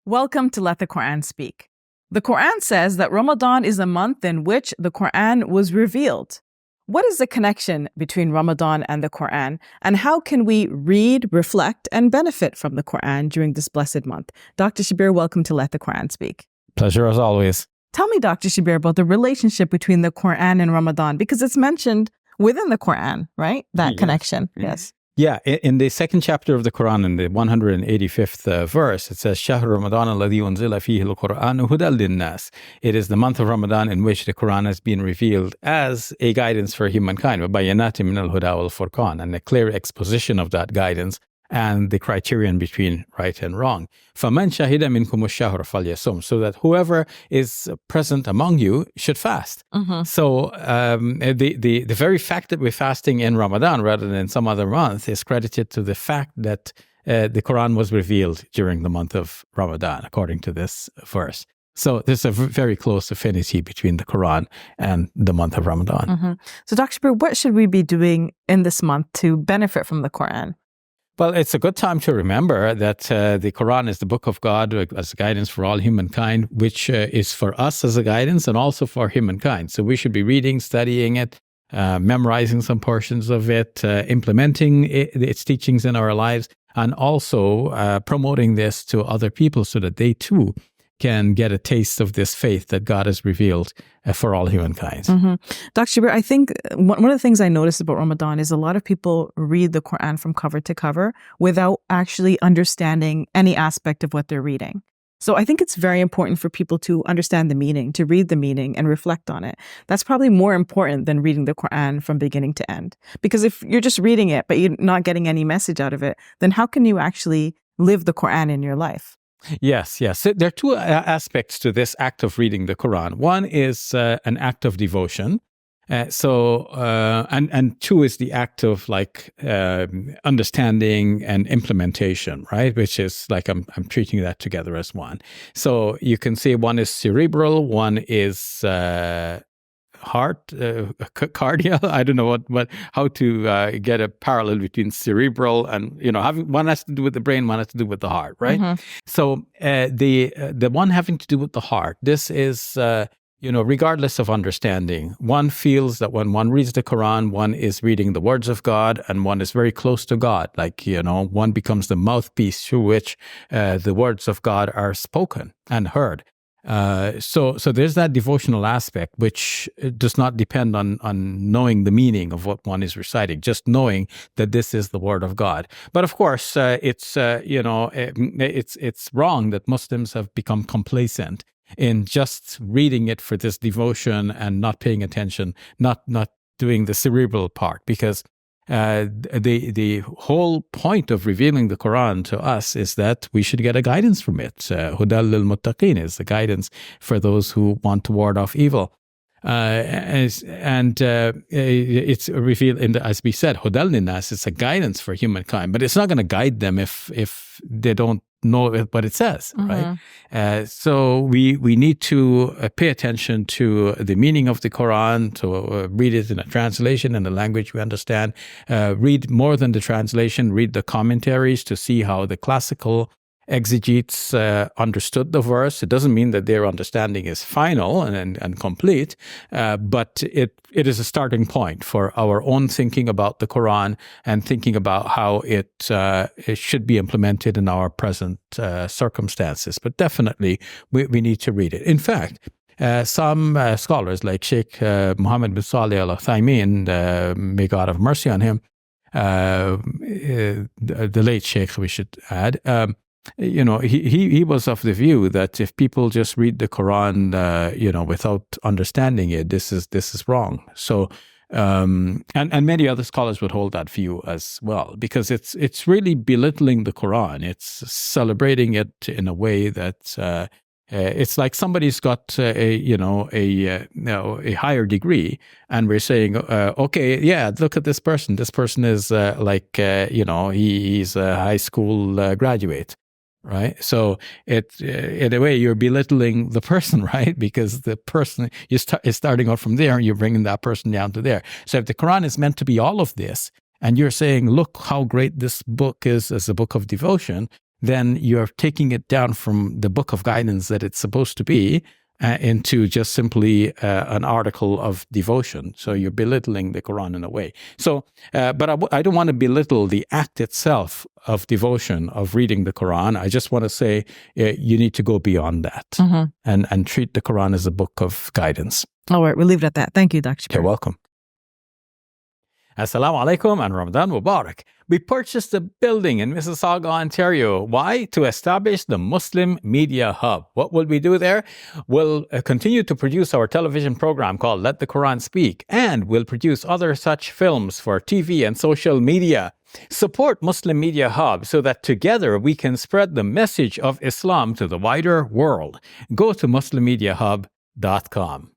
Welcome to Let the Quran Speak. The Quran says that Ramadan is a month in which the Quran was revealed. What is the connection between Ramadan and the Quran, and how can we read, reflect, and benefit from the Quran during this blessed month? Dr. Shabir, welcome to Let the Quran Speak. Pleasure as always. Tell me, Dr. Shabir, about the relationship between the Quran and Ramadan, because it's mentioned within the Quran, right? That connection. Yes. Yeah, in the second chapter of the Quran, in the 185th verse, it says, شهر رمضان الذي أنزل فيه القرآن هدى للناس. It is the month of Ramadan in which the Quran has been revealed as a guidance for humankind, وبينات من الهدى والفرقان, and a clear exposition of that guidance and the criterion between right and wrong. فَمَنْ شَهِدَ مِنْكُمُ الشَّهْرَ فَلْيَصُمْ, so that whoever is present among you should fast. So the very fact that we're fasting in Ramadan rather than some other month is credited to the fact that the Quran was revealed during the month of Ramadan, according to this verse. So there's a very close affinity between the Quran and the month of Ramadan. So Dr. Shabir, what should we be doing in this month to benefit from the Quran? Well, it's a good time to remember that the Quran is the book of God as a guidance for all humankind, which is for us as a guidance and also for humankind. So we should be reading, studying it, memorizing some portions of it, implementing its teachings in our lives, and also promoting this to other people so that they too can get a taste of this faith that God has revealed for all humankind. Dr. Shabir, I think one of the things I noticed about Ramadan is a lot of people read the Quran from cover to cover without actually understanding any aspect of what they're reading. So I think it's very important for people to understand the meaning, to read the meaning and reflect on it. That's probably more important than reading the Quran from beginning to end. Because if you're just reading it, but you're not getting any message out of it, then how can you actually live the Quran in your life? Yes. So there are two aspects to this act of reading the Quran. One is an act of devotion. And two is the act of understanding and implementation, right? Which is like I'm treating that together as one. So you can say one is cerebral, one is heart, cardia. I don't know how to get a parallel between cerebral and, having one has to do with the brain, one has to do with the heart, right? So the one having to do with the heart, this is, regardless of understanding, one feels that when one reads the Quran, one is reading the words of God and one is very close to God. One becomes the mouthpiece through which the words of God are spoken and heard. So there's that devotional aspect, which does not depend on knowing the meaning of what one is reciting, just knowing that this is the word of God. But of course, it's wrong that Muslims have become complacent in just reading it for this devotion and not paying attention, not doing the cerebral part, because the whole point of revealing the Quran to us is that we should get a guidance from it. Hudal lil muttaqin is the guidance for those who want to ward off evil. It's revealed as we said, Hudal linnas, it's a guidance for humankind, but it's not going to guide them if they don't know what it says, right? So we need to pay attention to the meaning of the Quran, to read it in a translation in a language we understand, read more than the translation, read the commentaries to see how the classical exegetes understood the verse. It doesn't mean that their understanding is final and complete, but it is a starting point for our own thinking about the Quran and thinking about how it should be implemented in our present circumstances. But definitely, we need to read it. In fact, some scholars like Sheikh Muhammad bin Salih Al Uthaymeen, may God have mercy on him, the late Sheikh, we should add, he was of the view that if people just read the Quran, without understanding it, this is wrong. So, and many other scholars would hold that view as well, because it's really belittling the Quran. It's celebrating it in a way that it's like somebody's got a higher degree, and we're saying, okay, yeah, look at this person. This person is he's a high school graduate. Right. So in a way, you're belittling the person, right? Because the person is starting out from there and you're bringing that person down to there. So if the Quran is meant to be all of this, and you're saying, look how great this book is as a book of devotion, then you're taking it down from the book of guidance that it's supposed to be into just simply an article of devotion. So you're belittling the Quran in a way. So, but I don't want to belittle the act itself of devotion, of reading the Quran. I just want to say you need to go beyond that and treat the Quran as a book of guidance. All right, we'll leave it at that. Thank you, Dr. Shabir. You're welcome. Assalamu alaikum and Ramadan Mubarak. We purchased a building in Mississauga, Ontario. Why? To establish the Muslim Media Hub. What will we do there? We'll continue to produce our television program called Let the Quran Speak, and we'll produce other such films for TV and social media. Support Muslim Media Hub so that together we can spread the message of Islam to the wider world. Go to muslimmediahub.com.